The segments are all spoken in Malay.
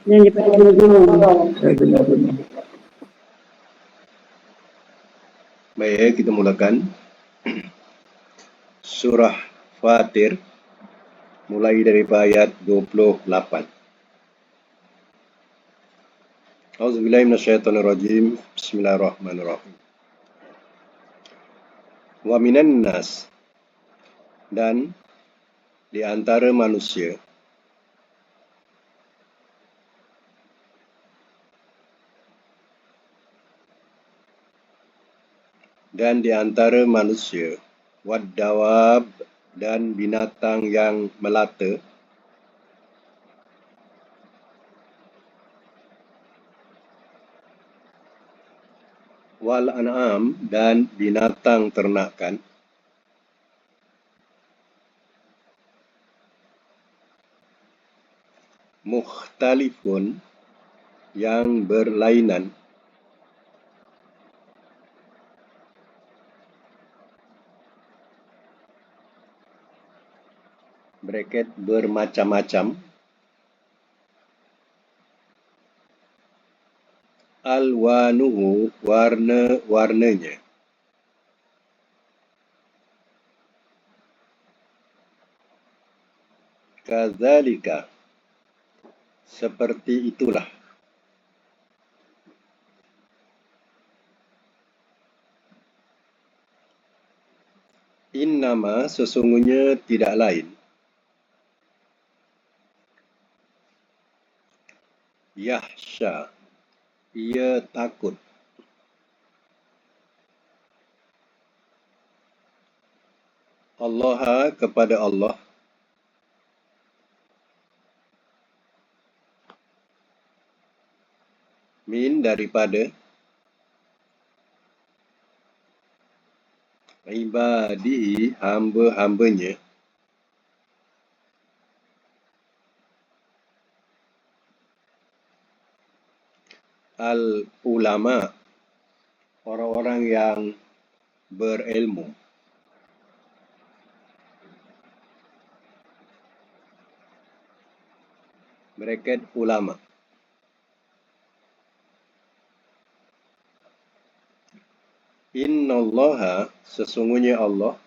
Yang dipakai gunung. Baik, kita mulakan surah Fatir mulai dari ayat 28. A'udzubillahi minasyaitonirrajim. Bismillahirrahmanirrahim. Wa minan nas, dan di antara manusia, waddawab, dan binatang yang melata, wal an'am, dan binatang ternakan, mukhtalifun, yang berlainan, bracket bermacam-macam, alwanuhu, warna-warnanya, kadzalika, seperti itulah, innama, sesungguhnya tidak lain, yahsya, ia takut, Allah, kepada Allah, min, daripada, ibadihi, hamba-hambanya, al-ulama, orang-orang yang berilmu, bracket ulama, innallaha, sesungguhnya Allah,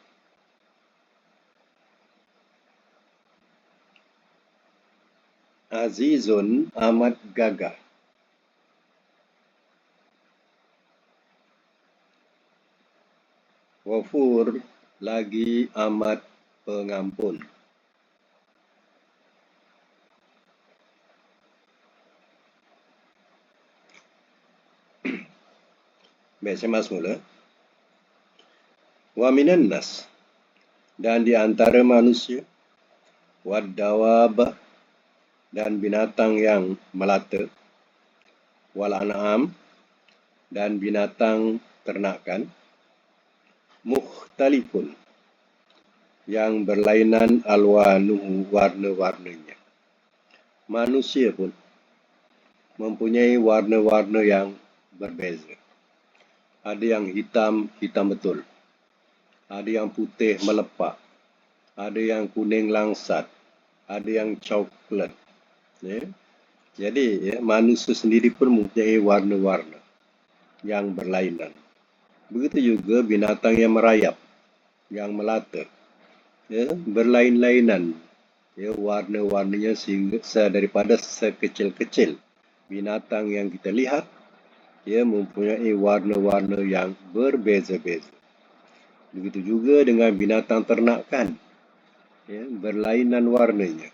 azizun, amat gagah, ghafur, lagi amat pengampun. Baik, saya masuk mula. Wa minan nas, dan di antara manusia, waddawab, dan binatang yang melata, wal an'am, dan binatang ternakan, mukhtalifun, yang berlainan, alwanuhu, warna-warnanya. Manusia pun mempunyai warna-warna yang berbeza. Ada yang hitam, hitam betul. Ada yang putih melepak. Ada yang kuning langsat. Ada yang coklat. Ya. Jadi, manusia sendiri pun mempunyai warna-warna yang berlainan. Begitu juga binatang yang merayap, yang melata, berlain-lainan, warna-warnanya, sehingga daripada sekecil-kecil binatang yang kita lihat, mempunyai warna-warna yang berbeza-beza. Begitu juga dengan binatang ternakan, berlainan warnanya.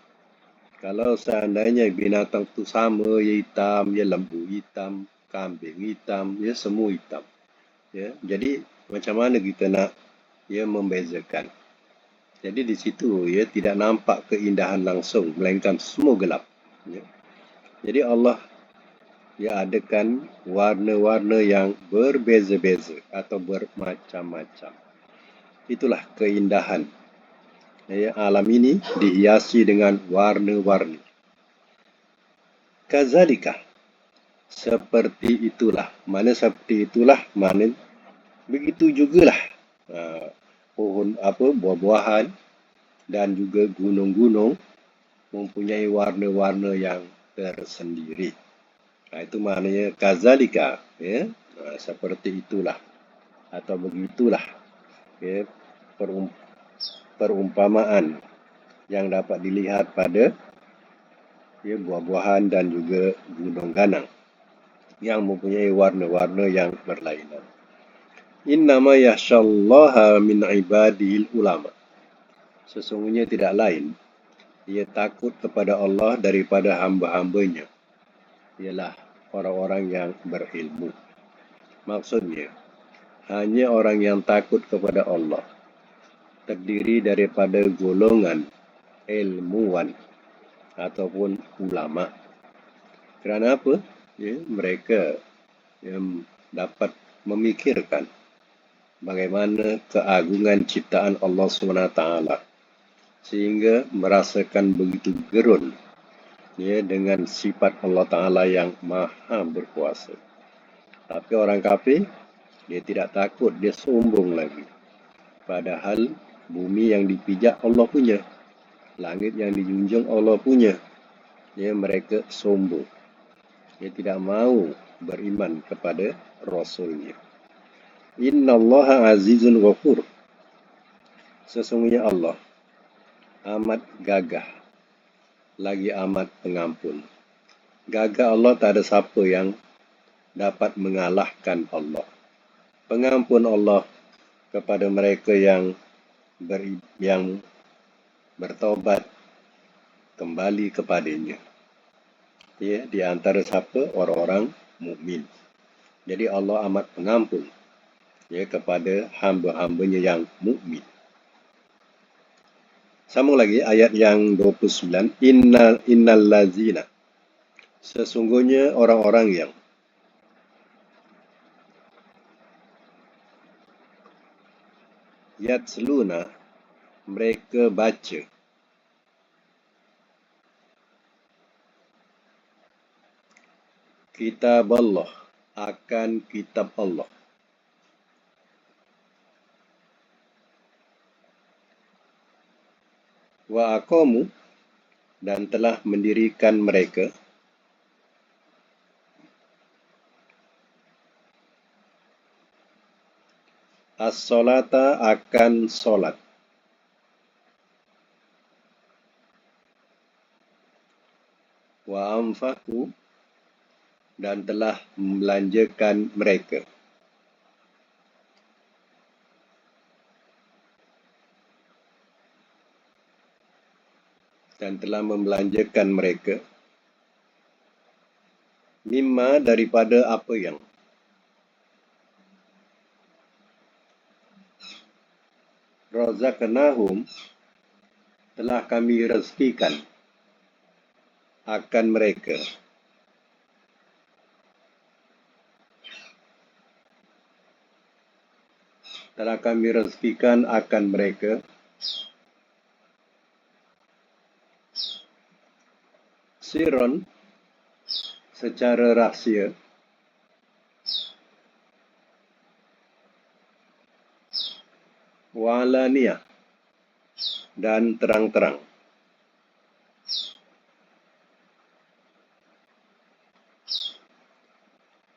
Kalau seandainya binatang itu sama, hitam, lembu hitam, kambing hitam, semua hitam. Jadi macam mana kita nak membezakan? Jadi di situ tidak nampak keindahan langsung, melainkan semua gelap. Jadi Allah adakan warna-warna yang berbeza-beza atau bermacam-macam. Itulah keindahan. Alam ini dihiasi dengan warna-warni. Kadzalika, seperti itulah. Mana seperti itulah, mana begitu jugalah pohon buah-buahan dan juga gunung-gunung mempunyai warna-warna yang tersendiri. Itu maknanya kazalika, ya. Seperti itulah atau begitulah, ya, perumpamaan yang dapat dilihat pada, ya, buah-buahan dan juga gunung ganang yang mempunyai warna-warna yang berlainan. Innama yakhshallaha min ibadil ulama. Sesungguhnya tidak lain, ia takut kepada Allah daripada hamba-hambanya, ialah orang-orang yang berilmu. Maksudnya, hanya orang yang takut kepada Allah terdiri daripada golongan ilmuwan ataupun ulama. Kerana apa? Ya, mereka yang dapat memikirkan bagaimana keagungan ciptaan Allah SWT sehingga merasakan begitu gerun, ya, dengan sifat Allah Ta'ala yang maha berkuasa. Tapi orang kafir, dia tidak takut, dia sombong lagi. Padahal bumi yang dipijak Allah punya, langit yang dijunjung Allah punya. Ya, mereka sombong. Dia tidak mau beriman kepada Rasulnya. Innallaha azizun ghafur. Sesungguhnya Allah amat gagah, lagi amat pengampun. Gagah Allah, tak ada siapa yang dapat mengalahkan Allah. Pengampun Allah kepada mereka yang bertaubat kembali kepadanya. Ya, di antara siapa? Orang-orang mukmin. Jadi Allah amat pengampun, ya, kepada hamba-hambanya yang mukmin. Sambung lagi ayat yang 29. Innal lazina. Sesungguhnya orang-orang yang yatsluna, mereka baca, kitab Allah, akan kitab Allah, wa aqamu, dan telah mendirikan mereka as-salata, akan solat, wa anfaqu, dan telah membelanjakan mereka mimma, daripada apa yang razaqnahum, telah kami rezekikan akan mereka. Telah kami rezekikan akan mereka sirron, secara rahsia, wa alaniyah, dan terang-terang.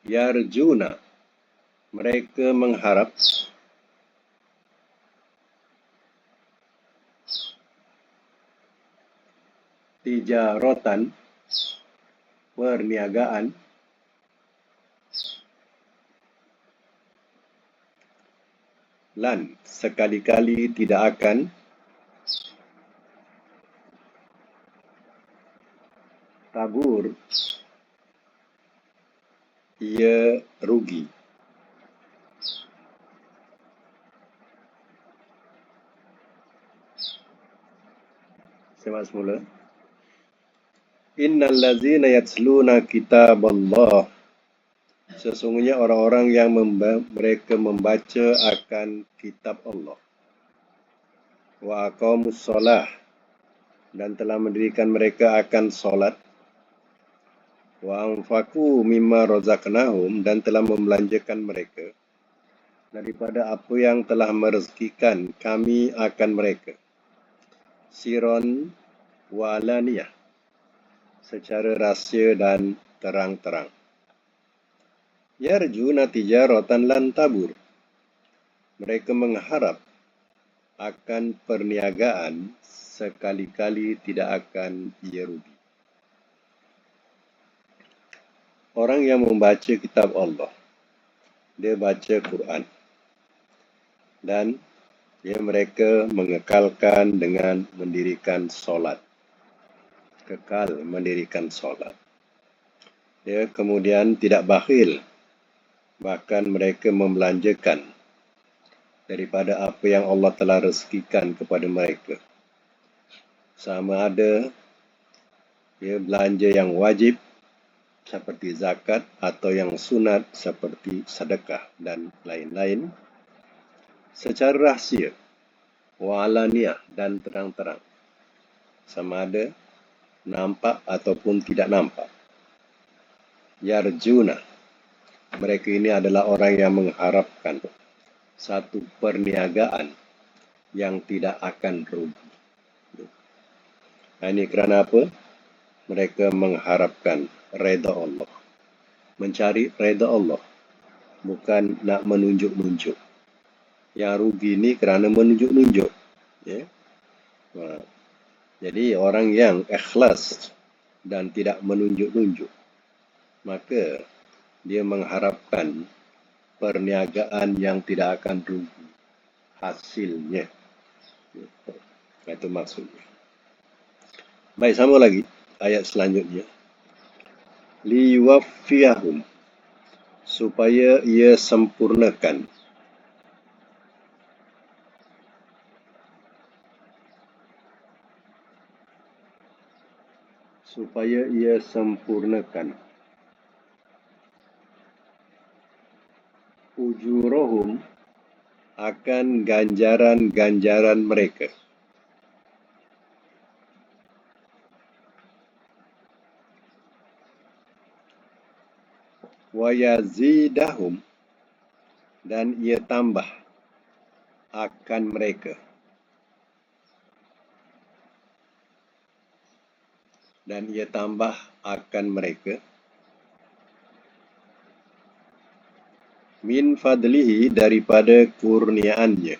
Yarjuna, mereka mengharap, tijaratan, perniagaan, lan, sekali-kali tidak akan tabur, ia rugi. Sembah semula. Innal ladzina yatsluna kitab Allah. Sesungguhnya orang-orang yang mereka membaca akan kitab Allah. Wa aqamus shalah, dan telah mendirikan mereka akan solat. Wa anfaqu mimma razaqnahum, dan telah membelanjakan mereka daripada apa yang telah merezekikan kami akan mereka. Siron wa alaniyah, secara rahsia dan terang-terang. Yarjuna tijaratan lan tabur. Mereka mengharap akan perniagaan sekali-kali tidak akan ia rugi. Orang yang membaca kitab Allah, dia baca Quran, dan mereka mengekalkan dengan mendirikan solat. Kekal mendirikan solat. Dia kemudian tidak bakhil, bahkan mereka membelanjakan daripada apa yang Allah telah rezekikan kepada mereka. Sama ada belanja yang wajib seperti zakat atau yang sunat seperti sedekah dan lain-lain, secara rahsia, wa'alaniyah dan terang-terang, sama ada nampak ataupun tidak nampak. Yarjuna, mereka ini adalah orang yang mengharapkan satu perniagaan yang tidak akan rugi. Ini kerana apa? Mereka mengharapkan redha Allah, mencari redha Allah, bukan nak menunjuk-nunjuk. Yang rugi ini kerana menunjuk-nunjuk. Ya? Jadi orang yang ikhlas dan tidak menunjuk-nunjuk, maka dia mengharapkan perniagaan yang tidak akan rugi hasilnya. Itu maksudnya. Baik, sama lagi ayat selanjutnya. Liwaffiyahum, supaya ia sempurnakan. Supaya ia sempurnakan ujurahum, akan ganjaran-ganjaran mereka. Wa yazidahum, dan ia tambah akan mereka. Dan ia tambah akan mereka min fadlihi, daripada kurniaannya.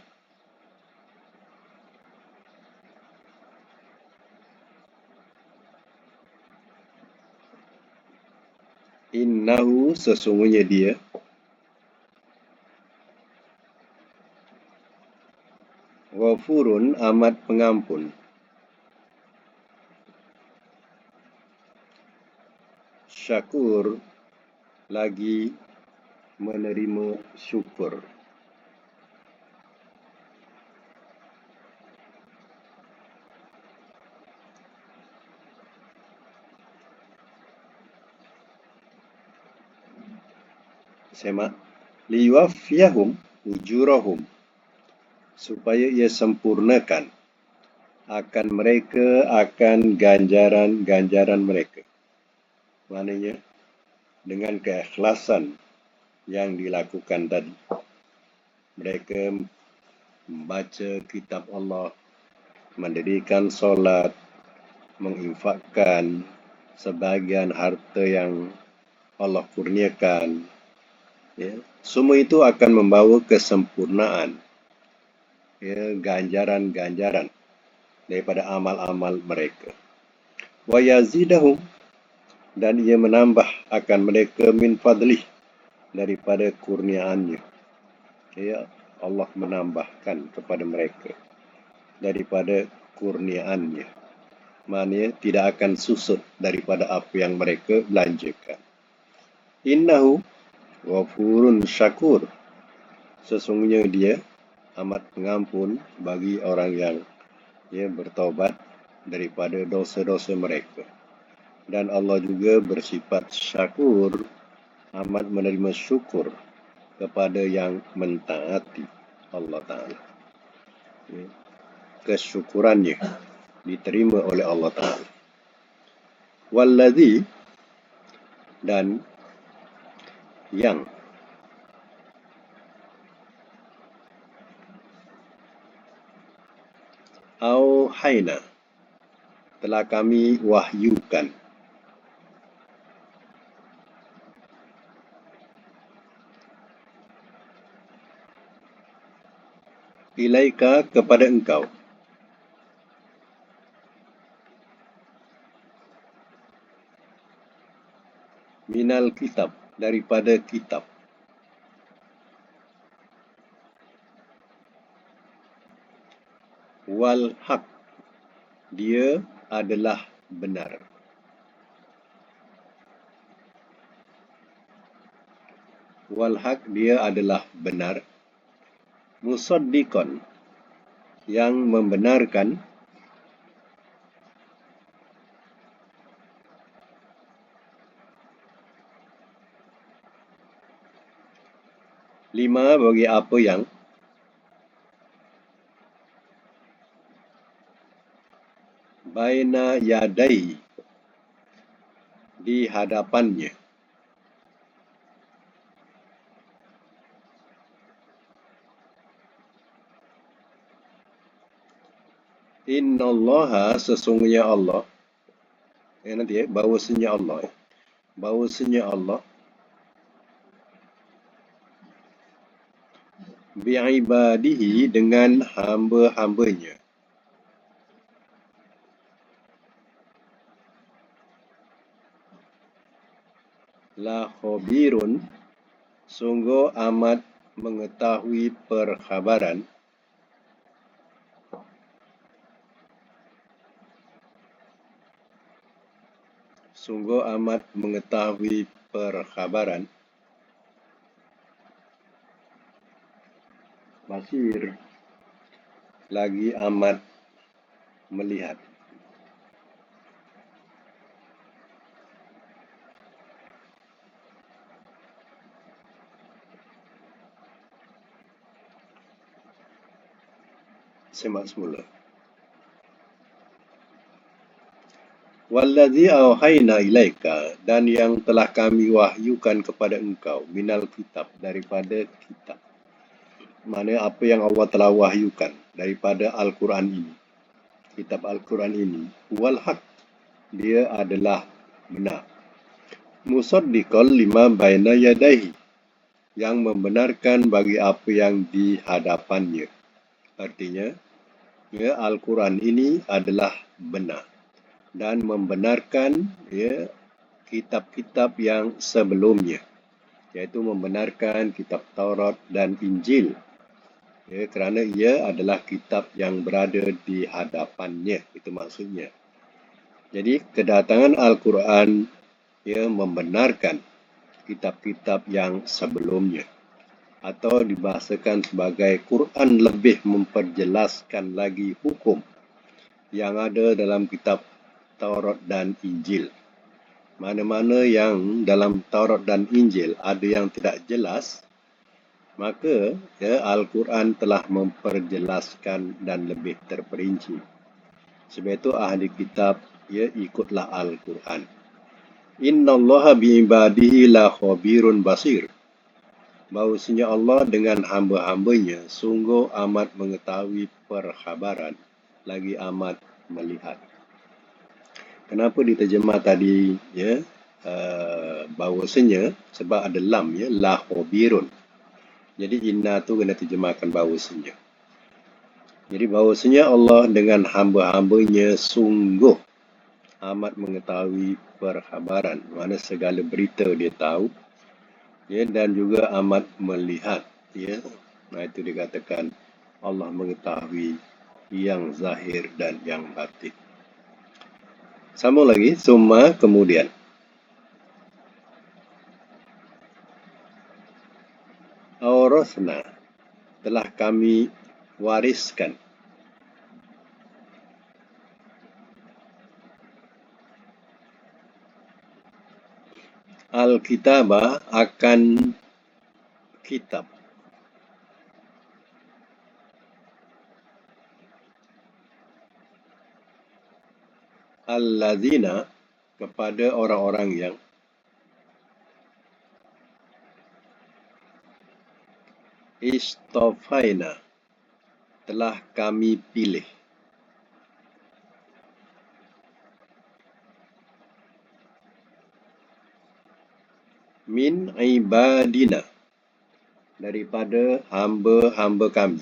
Innahu, sesungguhnya dia, ghafurun, amat pengampun, syakur, lagi menerima syukur. Semak. Liwaffiyahum ujurahum, supaya ia sempurnakan akan mereka, akan ganjaran-ganjaran mereka. Maknanya, dengan keikhlasan yang dilakukan tadi, mereka membaca kitab Allah, mendirikan solat, menginfakkan sebahagian harta yang Allah kurniakan. Ya, semua itu akan membawa kesempurnaan, ganjaran-ganjaran daripada amal-amal mereka. Wa yazidahum, dan ia menambah akan mereka min fadlih, daripada kurniaannya. Ya, Allah menambahkan kepada mereka daripada kurniaannya. Maknanya tidak akan susut daripada apa yang mereka belanjakan. Innahu ghafurun syakur, sesungguhnya dia amat pengampun bagi orang yang bertaubat daripada dosa-dosa mereka. Dan Allah juga bersifat syakur, amat menerima syukur kepada yang mentaati Allah Ta'ala. Kesyukurannya diterima oleh Allah Ta'ala. Walladhi, dan yang auhayna, telah kami wahyukan, ilaika kepada engkau, minal kitab daripada kitab, wal haq dia adalah benar, wal haq dia adalah benar, musaddiqan yang membenarkan, lima bagi apa yang, baina yadai di hadapannya, innallaha sesungguhnya Allah, nanti bahawasanya Allah, bahawasanya Allah bi'ibadihi dengan hamba-hambanya, la khabirun sungguh amat mengetahui perkhabaran, sungguh amat mengetahui perkhabaran, basir lagi amat melihat. Semak semula. Wallazi auhayna ilaika dan yang telah kami wahyukan kepada engkau, minal kitab daripada kitab. Mana apa yang Allah telah wahyukan daripada Al-Quran ini, kitab Al-Quran ini, wal haq dia adalah benar, musaddiqal lima baina yadayhi yang membenarkan bagi apa yang di hadapannya. Artinya, ya, Al-Quran ini adalah benar dan membenarkan ya, kitab-kitab yang sebelumnya, iaitu membenarkan kitab Taurat dan Injil, ya, kerana ia adalah kitab yang berada di hadapannya, itu maksudnya. Jadi kedatangan Al-Quran ia membenarkan kitab-kitab yang sebelumnya, atau dibahasakan sebagai Quran lebih memperjelaskan lagi hukum yang ada dalam kitab Taurat dan Injil. Mana-mana yang dalam Taurat dan Injil ada yang tidak jelas, maka ya, Al-Quran telah memperjelaskan dan lebih terperinci. Sebab itu ahli kitab ya ikutlah Al-Quran. Innallaha bi'ibadihi la khabirun basir. Bahawasanya Allah dengan hamba-hambanya sungguh amat mengetahui perkhabaran, lagi amat melihat. Kenapa diterjemah tadi ya bahawasanya, sebab ada lam ya, la khabirun. Jadi inna tu kena terjemahkan bahawasanya. Jadi bahawasanya Allah dengan hamba-hambanya sungguh amat mengetahui perkhabaran, mana segala berita dia tahu, ya, dan juga amat melihat, ya. Nah, itu dikatakan Allah mengetahui yang zahir dan yang batin. Sama lagi, summa kemudian. Aurasna telah kami wariskan. Al-kitabah akan kitab. Alladzina kepada orang-orang yang istafaina telah kami pilih. Min ibadina daripada hamba-hamba kami.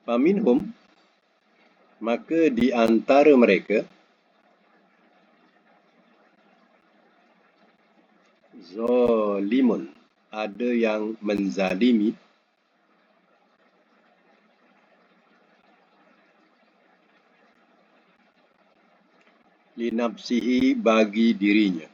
Faminhum, maka di antara mereka, zalimun, ada yang menzalimi, linafsihi, bagi dirinya.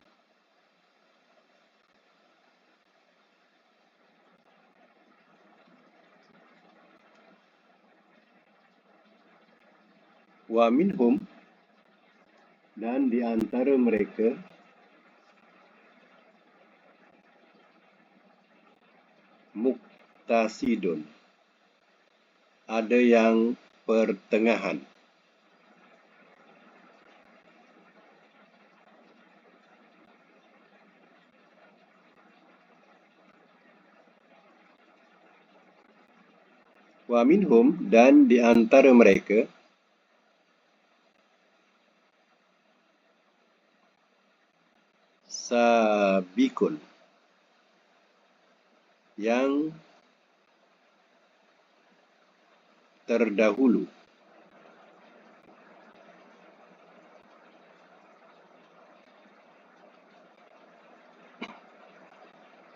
Wa minhum, dan di antara mereka, muktasidun, ada yang pertengahan. Wa minhum, dan di antara mereka, sabikun, yang terdahulu.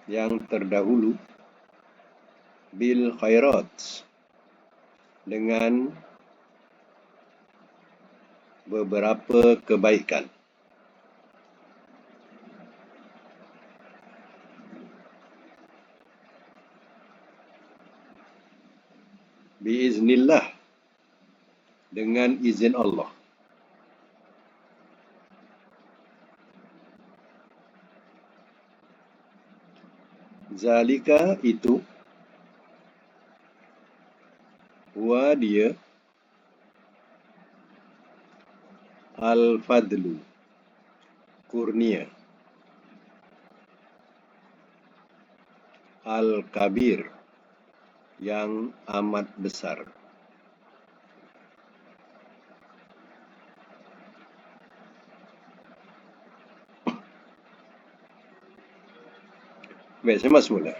Yang terdahulu, bil khairat, dengan beberapa kebaikan. Biiznillah, dengan izin Allah. Zalika, itu, huwa, dia, al-fadlu, kurnia, al-kabir, yang amat besar. Baik, saya masuk mula.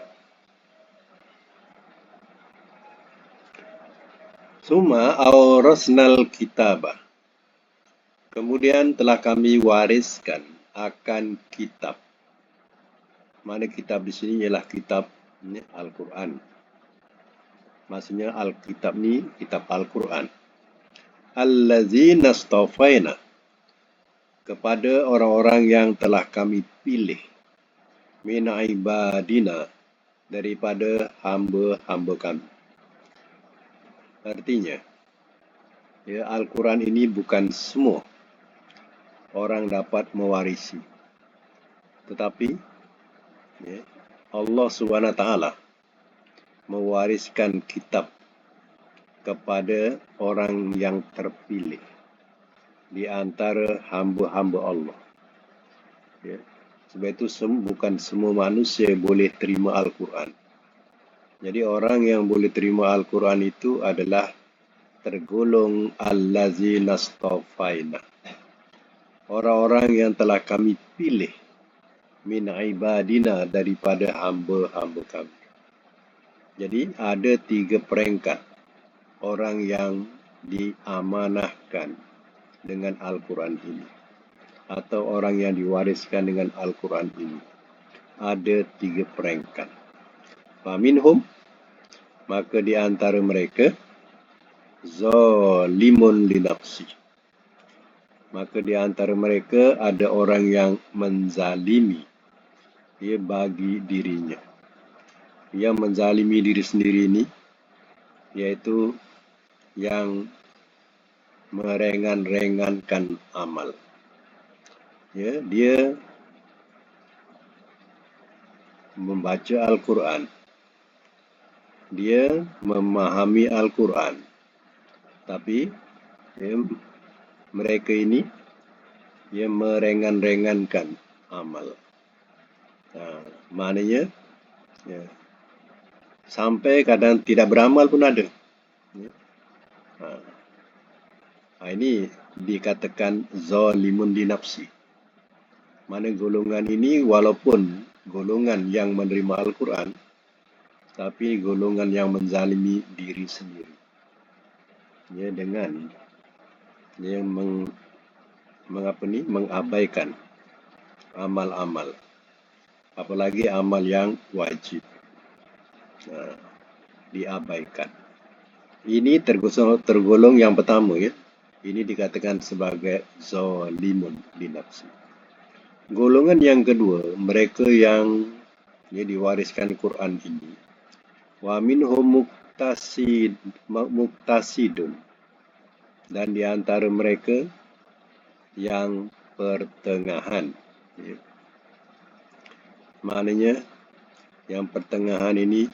Summa awrasnal kitabah. Kemudian telah kami wariskan akan kitab. Mana kitab di sini ialah kitab ni, Al-Quran. Maksudnya Alkitab ni kitab Al-Quran. Allazina astafaina, kepada orang-orang yang telah kami pilih, min ibadina, daripada hamba-hamba kami. Artinya, ya, Al-Quran ini bukan semua orang dapat mewarisi. Tetapi ya, Allah SWT mewariskan kitab kepada orang yang terpilih di antara hamba-hamba Allah. Ya. Sebab itu bukan semua manusia boleh terima Al-Quran. Jadi orang yang boleh terima Al-Quran itu adalah tergolong allazina astafaina, orang-orang yang telah kami pilih, min ibadina, daripada hamba-hamba kami. Jadi ada 3 peringkat orang yang diamanahkan dengan Al-Quran ini, atau orang yang diwariskan dengan Al-Quran ini. Ada 3 peringkat. Faminhum, maka di antara mereka, zalimun linafsi, maka di antara mereka ada orang yang menzalimi, ia bagi dirinya. Yang menzalimi diri sendiri ini, iaitu yang merengan-rengankan amal. Ya, dia membaca Al-Quran, dia memahami Al-Quran, tapi ya, mereka ini ya, merengan-rengankan amal. Maknanya ya, sampai kadang tidak beramal pun ada. Ya. Ini dikatakan zalimun li nafsi. Mana golongan ini walaupun golongan yang menerima Al-Quran, tapi golongan yang menzalimi diri sendiri. ya dengan dia mengabaikan amal-amal, apalagi amal yang wajib, uh, diabaikan. Ini tergolong yang pertama, ya. Ini dikatakan sebagai zalimun li nafsi. Golongan yang kedua, mereka yang diwariskan Quran ini. Wa minhum muktasidun, dan di antara mereka yang pertengahan. Ya. Maknanya yang pertengahan ini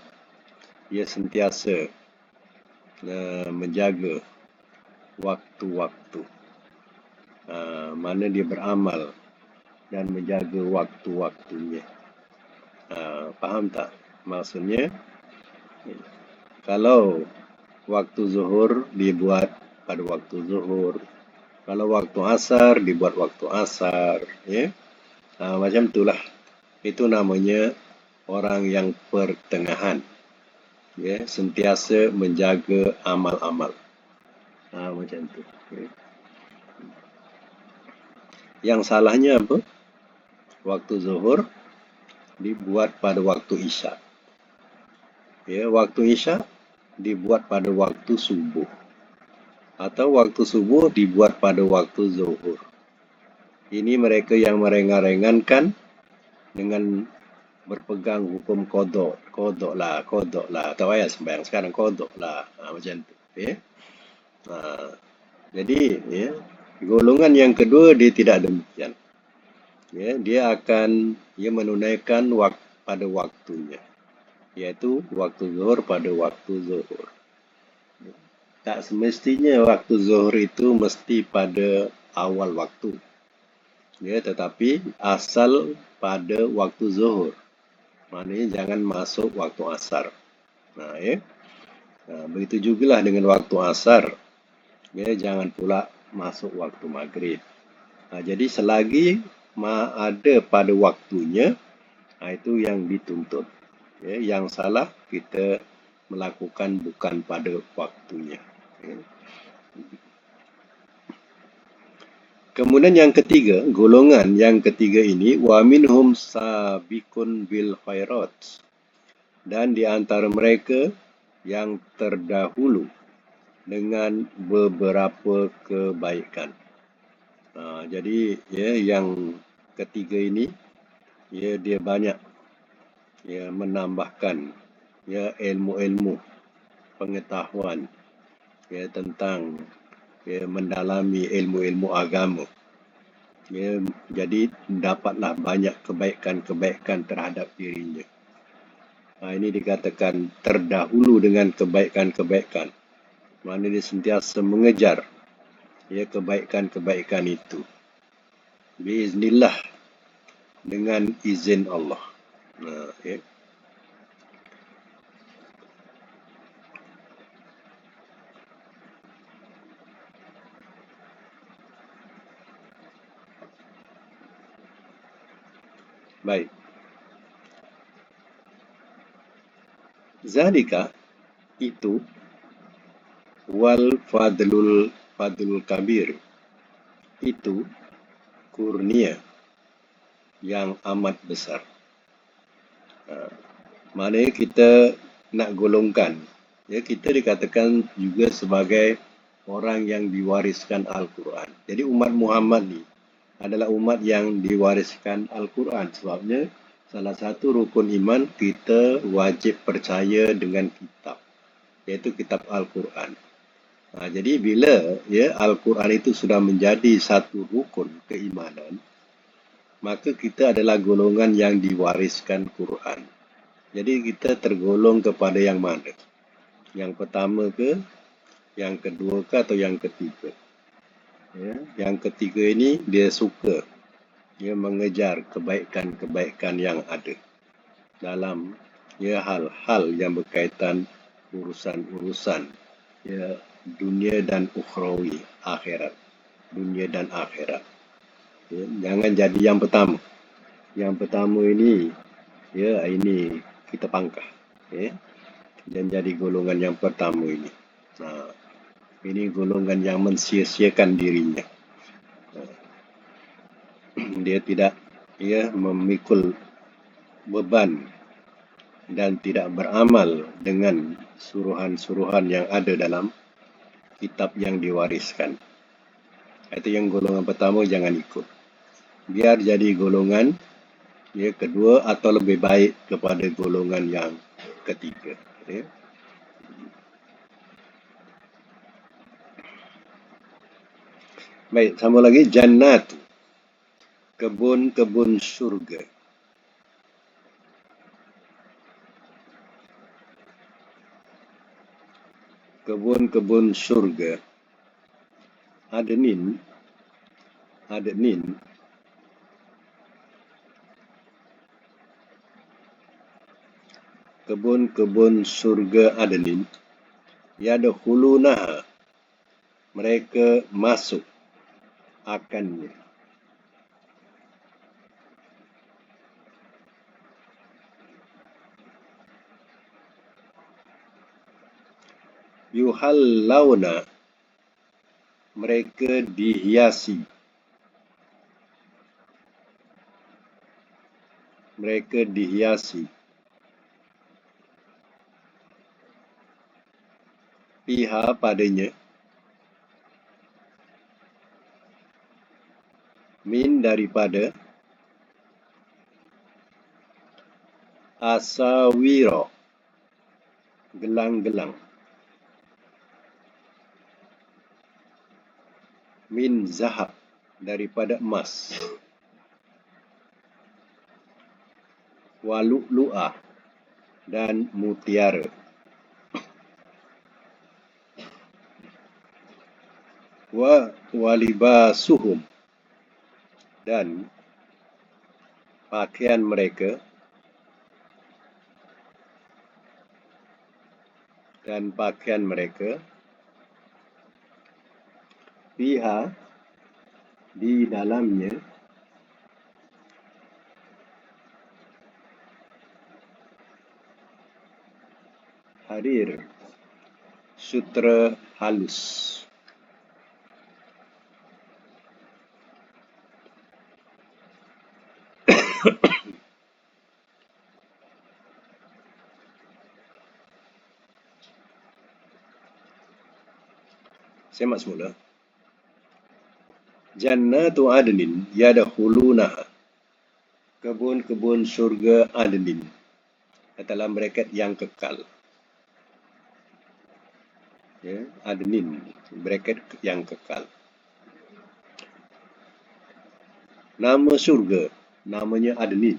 ia sentiasa menjaga waktu-waktu, mana dia beramal dan menjaga waktu-waktunya. Faham tak? Maksudnya, kalau waktu zuhur dibuat pada waktu zuhur, kalau waktu asar dibuat waktu asar, ya. Macam itulah. Itu namanya orang yang pertengahan, ya, sentiasa menjaga amal-amal. Macam tu. Ya. Yang salahnya apa? Waktu zuhur dibuat pada waktu isya. Ya, waktu isya dibuat pada waktu subuh, atau waktu subuh dibuat pada waktu zuhur. Ini mereka yang merengah-rengahkan dengan berpegang hukum kodok lah. Tak payah sembahyang sekarang, kodok lah. Macam tu. Ya. Jadi, ya, golongan yang kedua dia tidak demikian. Ya, dia akan menunaikan pada waktunya, iaitu waktu zuhur pada waktu zuhur. Tak semestinya waktu zuhur itu mesti pada awal waktu, ya, tetapi asal pada waktu zuhur. Maknanya jangan masuk waktu asar. Ya. Begitu jugalah dengan waktu asar. Ya, jangan pula masuk waktu maghrib. Jadi selagi ada pada waktunya, itu yang dituntut. Ya, yang salah kita melakukan bukan pada waktunya. Ya. Kemudian yang ketiga, golongan yang ketiga ini, wa minhum sabiqun bil khairat, dan di antara mereka yang terdahulu dengan beberapa kebaikan. Jadi, ya, yang ketiga ini, ya, dia banyak, ya, menambahkan, ya, ilmu-ilmu pengetahuan, ya, tentang, ya, mendalami ilmu-ilmu agama. Ya, jadi dapatlah banyak kebaikan-kebaikan terhadap dirinya. Ini dikatakan terdahulu dengan kebaikan-kebaikan. Mana dia sentiasa mengejar, ya, kebaikan-kebaikan itu. Biiznillah, dengan izin Allah. Ya. Baik. Zalika itu wal fadlul kabir, itu kurnia yang amat besar. Maknanya kita nak golongkan, ya, kita dikatakan juga sebagai orang yang diwariskan Al-Quran. Jadi umat Muhammad ni adalah umat yang diwariskan Al-Quran. Sebabnya salah satu rukun iman kita wajib percaya dengan kitab, iaitu kitab Al-Quran. Jadi bila, ya, Al-Quran itu sudah menjadi satu rukun keimanan, maka kita adalah golongan yang diwariskan Quran. Jadi kita tergolong kepada yang mana? Yang pertama ke, yang kedua ke, atau yang ketiga? Ya, yang ketiga ini dia suka, dia mengejar kebaikan-kebaikan yang ada dalam, ya, hal-hal yang berkaitan urusan-urusan, ya, dunia dan ukhrawi, akhirat, dunia dan akhirat. Ya, jangan jadi yang pertama. Yang pertama ini, ya, ini kita pangkah, ya, dan jadi golongan yang pertama ini. Ini golongan yang mensia-siakan dirinya. Dia tidak memikul beban dan tidak beramal dengan suruhan-suruhan yang ada dalam kitab yang diwariskan. Itu yang golongan pertama, jangan ikut. Biar jadi golongan kedua atau lebih baik kepada golongan yang ketiga. Baik, sambung lagi. Jannat, kebun-kebun surga. Kebun-kebun surga. Adnin. Kebun-kebun surga adnin. Yadkhulunaha, mereka masuk akannya. Yuhallawna, mereka dihiasi. Mereka dihiasi. Fiha, padanya. Min, daripada. Asawiro, gelang-gelang. Min zahab, daripada emas. Walu'lu'ah, dan mutiara. Walibasuhum, dan pakaian mereka. Fiha, di dalamnya. Harir, sutra halus. Semak semula. Jannatu adnin yadkhulunaha, kebun-kebun surga adnin, dalam bracket yang kekal. Adnin, bracket yang kekal. Nama surga, namanya adnin.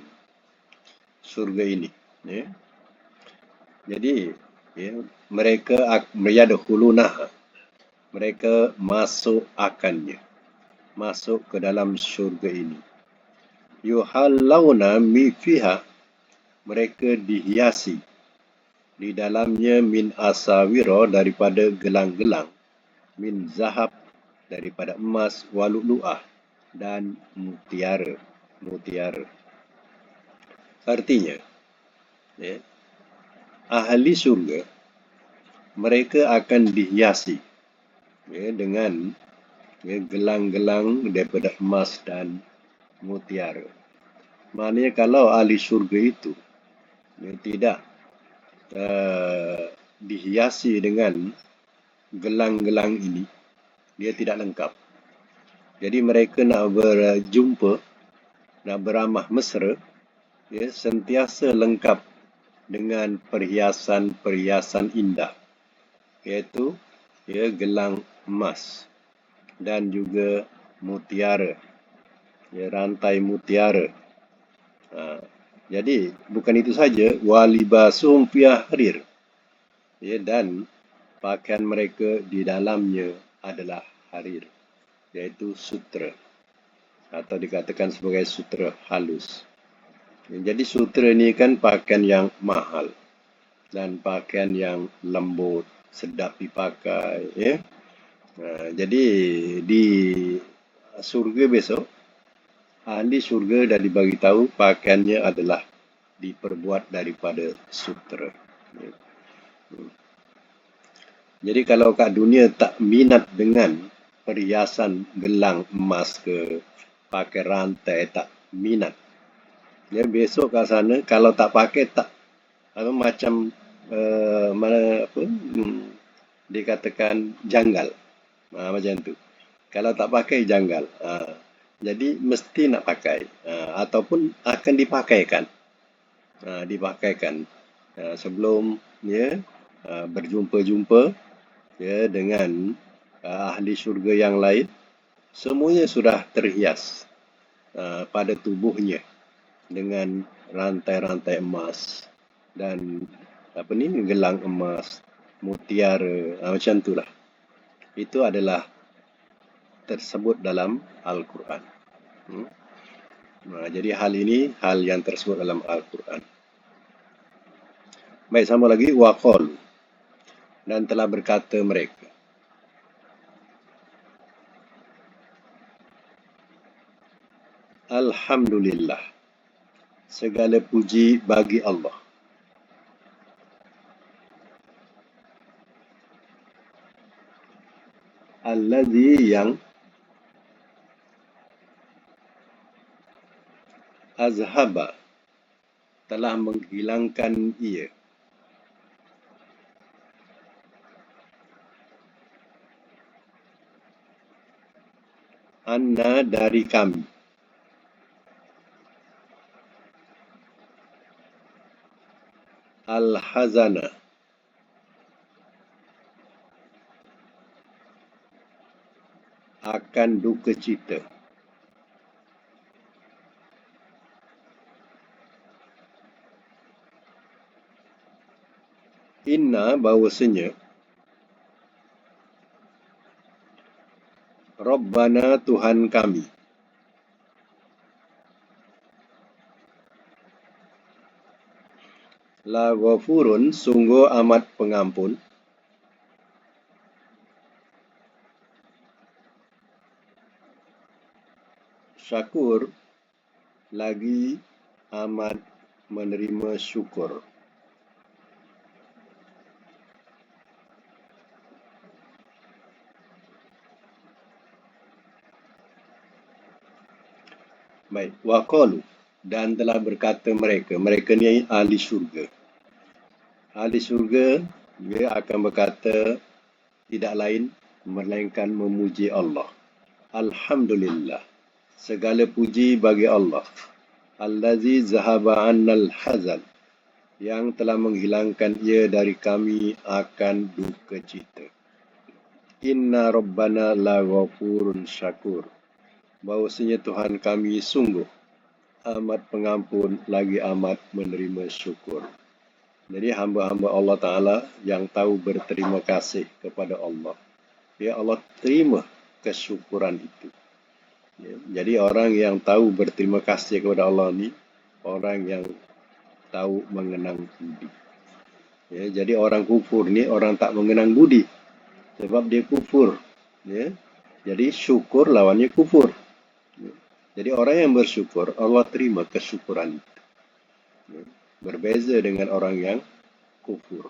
Surga ini. Jadi, mereka yadkhulunaha, mereka masuk akannya. Masuk ke dalam surga ini. Yuhallawna fiha, mereka dihiasi di dalamnya. Min asawiro, daripada gelang-gelang. Min zahab, daripada emas. Walu'lu'ah, dan mutiara. Artinya, ahli surga, mereka akan dihiasi dengan gelang-gelang daripada emas dan mutiara. Maknanya kalau ahli surga itu tidak dihiasi dengan gelang-gelang ini, dia tidak lengkap. Jadi mereka nak berjumpa, nak beramah mesra, sentiasa lengkap dengan perhiasan-perhiasan indah, iaitu gelang emas dan juga mutiara, rantai mutiara. Jadi bukan itu saja, walibasum fiha harir, dan pakaian mereka di dalamnya adalah harir, iaitu sutra, atau dikatakan sebagai sutra halus. Jadi sutra ni kan pakaian yang mahal dan pakaian yang lembut, sedap dipakai. Jadi di surga besok, ahli surga dah dibagi tahu pakaiannya adalah diperbuat daripada sutra. Jadi kalau kat dunia tak minat dengan perhiasan gelang emas ke, pakai rantai, tak minat. Ya, besok kat sana kalau tak pakai tak apa macam mana apa dikatakan janggal. Macam tu. Kalau tak pakai janggal. Jadi mesti nak pakai ataupun akan dipakaikan. Dipakaikan sebelum ya berjumpa-jumpa ya dengan ahli syurga yang lain, semuanya sudah terhias pada tubuhnya dengan rantai-rantai emas dan apa ni gelang emas, mutiara, macam itulah. Itu adalah tersebut dalam Al-Quran. Jadi hal ini hal yang tersebut dalam Al-Quran. Baik, sama lagi waqalu, dan telah berkata mereka. Alhamdulillah, segala puji bagi Allah. Allazi, yang azhaba, telah menghilangkan ia, anna, dari kami, al-hazana, akan duka cita. Inna, bahawasanya, Rabbana, Tuhan kami, la ghafurun, sungguh amat pengampun, syakur, lagi amat menerima syukur. Baik, waqalu, dan telah berkata mereka. Mereka ni ahli syurga. Ahli syurga, dia akan berkata tidak lain melainkan memuji Allah. Alhamdulillah, segala puji bagi Allah. Allazi zahaba annal hazan, yang telah menghilangkan ia dari kami akan duka cita. Inna rabbana la ghafurun syakur, bahawasanya Tuhan kami sungguh amat pengampun lagi amat menerima syukur. Jadi hamba-hamba Allah Ta'ala yang tahu berterima kasih kepada Allah, ya Allah terima kesyukuran itu. Ya, jadi orang yang tahu berterima kasih kepada Allah ni orang yang tahu mengenang budi. Ya, jadi orang kufur ni orang tak mengenang budi sebab dia kufur. Ya, jadi syukur lawannya kufur. Ya, jadi orang yang bersyukur Allah terima kesyukuran itu. Ya, berbeza dengan orang yang kufur.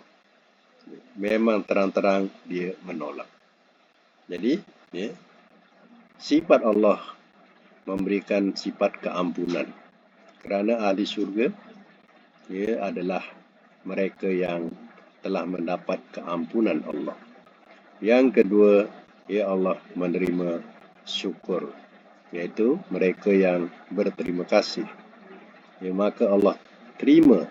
Ya, memang terang-terang dia menolak. Jadi ya, sifat Allah memberikan sifat keampunan. Kerana ahli syurga ia adalah mereka yang telah mendapat keampunan Allah. Yang kedua, ya Allah menerima syukur, iaitu mereka yang berterima kasih. Ya, maka Allah terima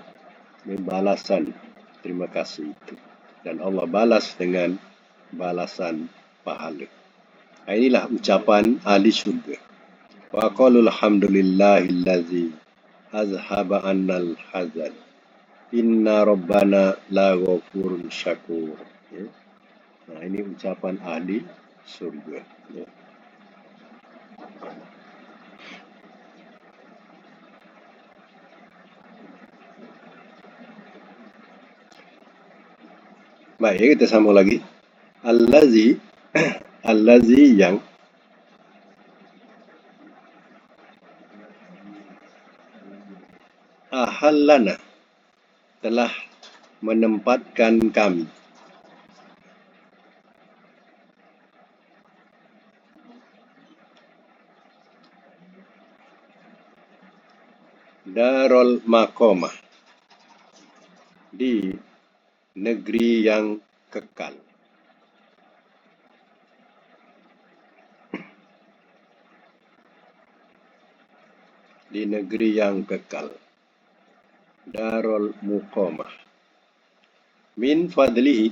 balasan terima kasih itu. Dan Allah balas dengan balasan pahala. Inilah ucapan ahli syurga. Wa qalu alhamdulillahillazi azhaba annal hazan. Inna rabbana la ghafurun syakur. Ya. Ini ucapan ahli surga. Ya. Baik, kita sambung lagi. Allazi, allazi, yang ahallana, telah menempatkan kami, Darul Maqamah, di negeri yang kekal. Di negeri yang kekal. Darul Muqamah. Min fadlihi,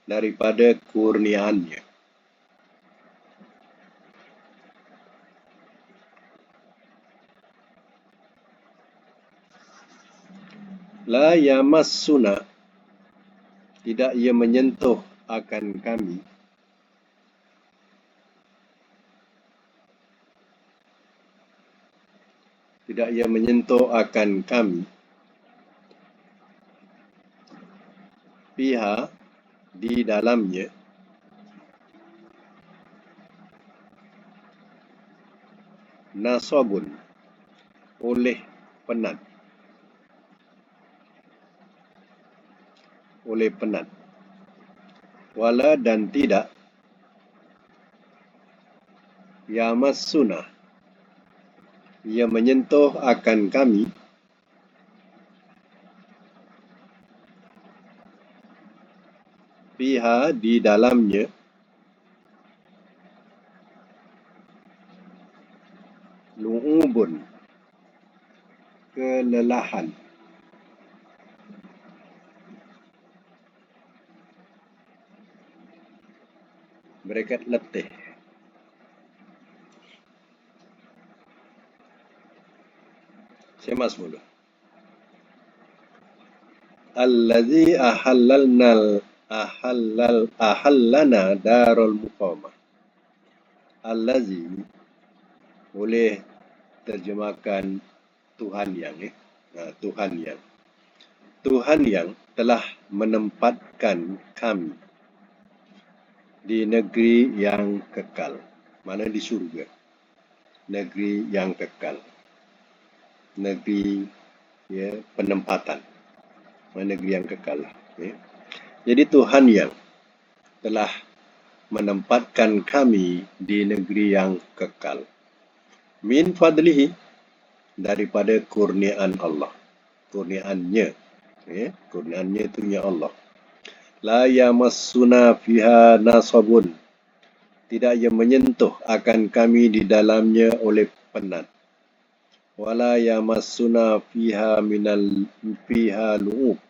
daripada kurniaannya. La yamassuna, tidak ia menyentuh akan kami. Tidak ia menyentuh akan kami. Fiha, di dalamnya. Nasabun, oleh penat. Oleh penat. Wala, dan tidak. Yamassuna, ia menyentuh akan kami. Fiha, di dalamnya. Lu'ubun, kelelahan. Mereka letih. Semas mulu. Allazi ahallana darul muqamah. Allazi, boleh terjemahkan Tuhan yang. Tuhan yang telah menempatkan kami di negeri yang kekal. Mana di surga. Negeri yang kekal. Negeri penempatan. Negeri yang kekal. Jadi Tuhan yang telah menempatkan kami di negeri yang kekal. Min fadlihi, daripada kurniaan Allah. Kurniaannya. Kurniaannya itu ya Allah. La yamassuna fiha nasabun, tidak ia menyentuh akan kami di dalamnya oleh penat. Wala yamassuna fiha lu'ub,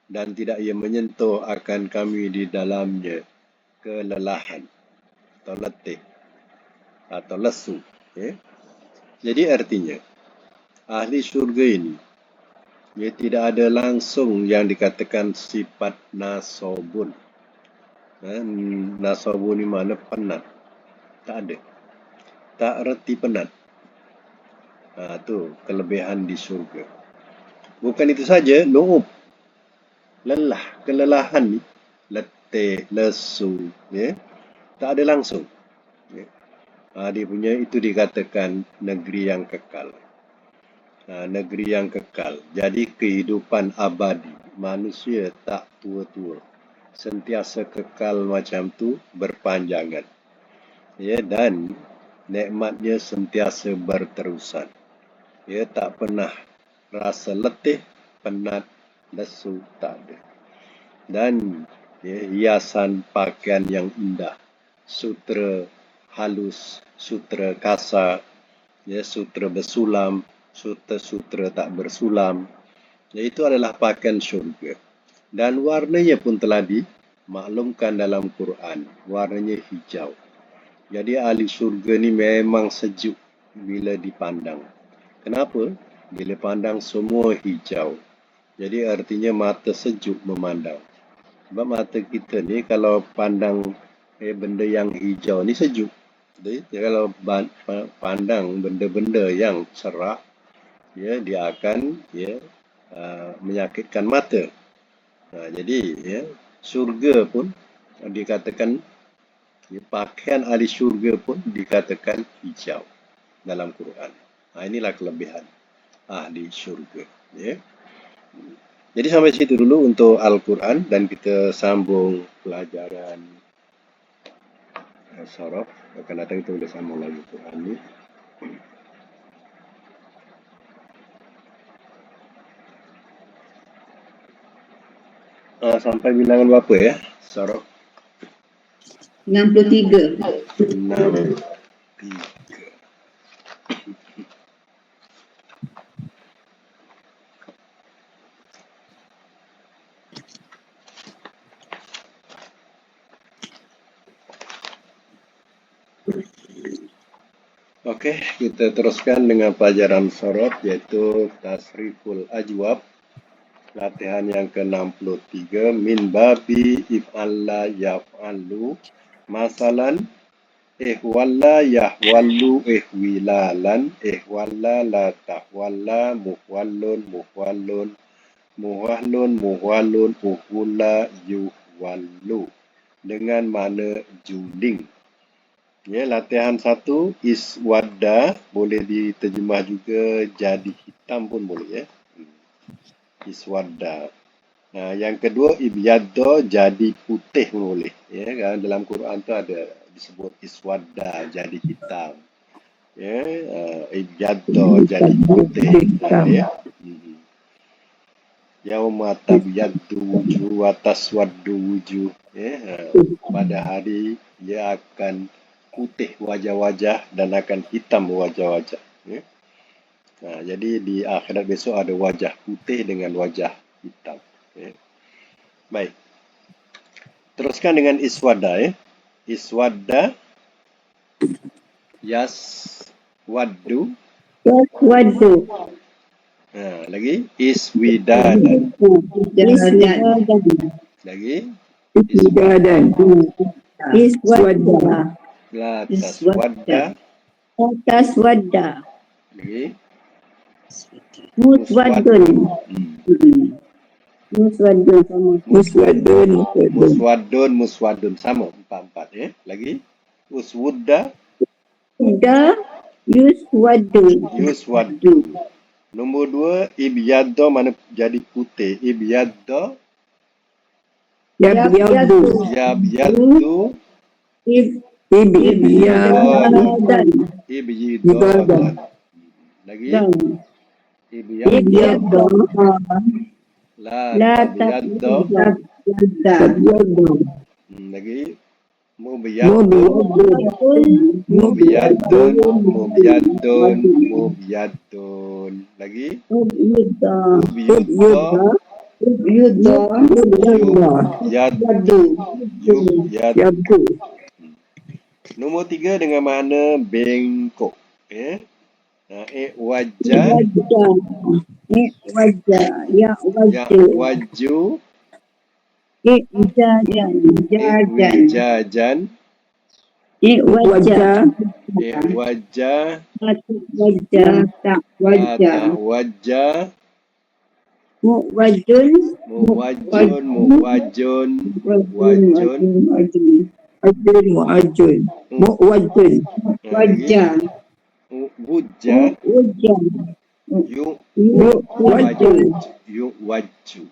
dan tidak ia menyentuh akan kami di dalamnya kelelahan atau letih atau lesu. Jadi artinya ahli syurga ini tidak ada langsung yang dikatakan sifat nasobun. Nasobun ni mana penat. Tak ada. Tak reti penat. Itu kelebihan di syurga. Bukan itu saja, lu'ub, lelah, kelelahan ni, letih, lesu, tak ada langsung. Dia punya itu dikatakan negeri yang kekal. Negeri yang kekal. Jadi kehidupan abadi. Manusia tak tua-tua. Sentiasa kekal macam tu, berpanjangan. Dan nikmatnya sentiasa berterusan. Tak pernah rasa letih, penat, lesu, tak ada. Dan hiasan pakaian yang indah. Sutra halus, sutra kasar, sutra bersulam, sutra tak bersulam. Itu adalah pakaian syurga. Dan warnanya pun telah dimaklumkan dalam Quran. Warnanya hijau. Jadi ahli syurga ni memang sejuk bila dipandang. Kenapa? Bila pandang semua hijau. Jadi artinya mata sejuk memandang. Sebab mata kita ni kalau pandang benda yang hijau ni sejuk. Jadi kalau pandang benda-benda yang serak, dia akan menyakitkan mata. Jadi syurga pun dikatakan, pakaian ahli syurga pun dikatakan hijau dalam Quran. Inilah kelebihan ahli syurga. Jadi sampai situ dulu untuk Al-Quran, dan kita sambung pelajaran Saraf. Akan datang kita boleh sambung lagi Quran ni. Sampai bilangan berapa ya? Sorok 63. 6, 3. Oke, kita teruskan dengan pelajaran sorot yaitu Tasriful Ajwab. Latihan yang ke-63 min babi if'alla yaf'alu masalan ihwalla yahwallu ihwilalan ihwalla la tahwalla muhwallun muhwallun muhwallun muhwallun uhwulla yuhwallu dengan makna juling. Ya, latihan 1 iswadda boleh diterjemah juga jadi hitam pun boleh ya. Iswadda. Yang kedua ibyadda jadi putih pun boleh. Ya, kan dalam Quran tu ada disebut iswadda jadi hitam. Ya, ibyadda jadi putih. Ya. Yauma tabyaddu wujuh wa taswaddu wujuh. Ya, pada hari ia akan putih wajah-wajah dan akan hitam wajah-wajah. Ya. Jadi di akhirat besok ada wajah putih dengan wajah hitam. Ya. Baik. Teruskan dengan iswada ya. Iswada yaswaddu. Yaswaddu. Lagi iswidadan. Lagi Iswidadan. Iswadda. la taswadda. Taswadda. Lagi Muswaddun. Muswaddun sama. Muswaddun. muswadun sama empat ya. Lagi uswudda yuswaddu. Nombor 2 ibyadda mana jadi putih. Ibyadda Yabyaddu. ibyidadan. Lagi ibyadda la tabyadda. Lagi mubyadun. Lagi yubyaddu. Nombor 3 dengan makna bengkok. Wajah ya waju wijajan wajah wajah muwajun wujja yuwaju.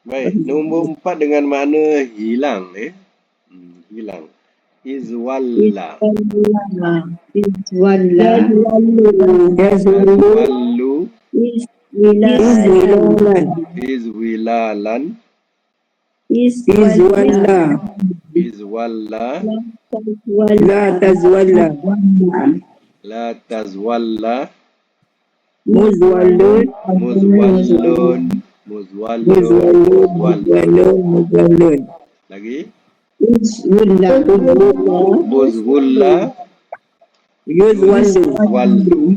Baik, nombor 4 dengan makna hilang hilang. Izwalla yazwallu izwilalan izwalla la tazwalla muzwallun lagi muzwulla yuzwallu.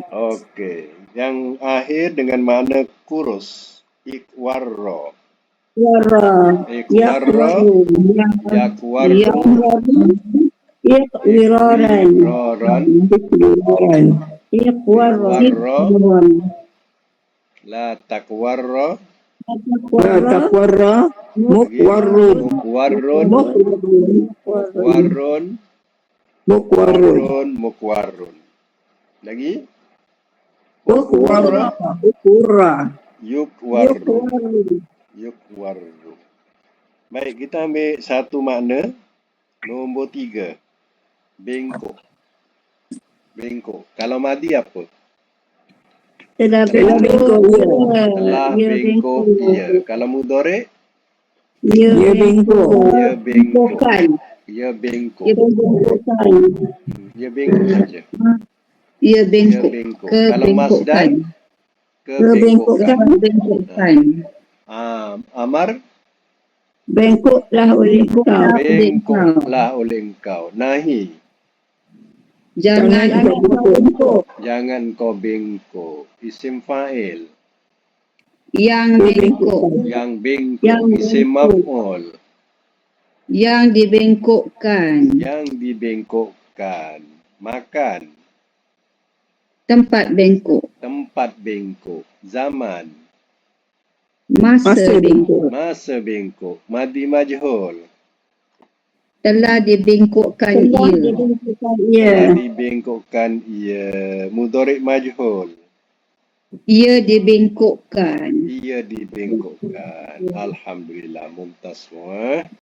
Okey, yang akhir dengan makna kurus. Ikwarro yakwarro ikwarro la takwarro mukwarrun. Lagi yukwarru. Baik, kita ambil satu makna. Nombor 3 bengkok. Kalau madi apa? Telah Telah bengkok ia. telah Ia bengkok bengkok. ia. Kalau mudhari', Ia bengkok. ia bengkok. Bengkokan. Ia bengkok. Ia bengkokkan. Ia bengkok saja. Ia Ia bengkok. bengkok. Kalau masdar, Kebengkokan. kebengkokan. Kebengkokan. Amar, Bengkoklah oleh kau. bengkoklah oleh engkau. Nahi, Jangan Jangan kau bengkok. jangan kau bengkok. Isim fa'il. yang bengkok. Yang bengkok. Yang Isim bengkok. maf'ul. Yang dibengkokkan. Yang dibengkokkan. Makan. Tempat bengkok. Tempat bengkok. Zaman. Masa bengkok. Masa bengkok. Madi majhul. Telah dibengkokkan Telah ia. dibengkokkan ia. Telah dibengkokkan ia. Mudhari' majhul. Ia dibengkokkan. Ia dibengkokkan. Alhamdulillah. Mumtaz semua.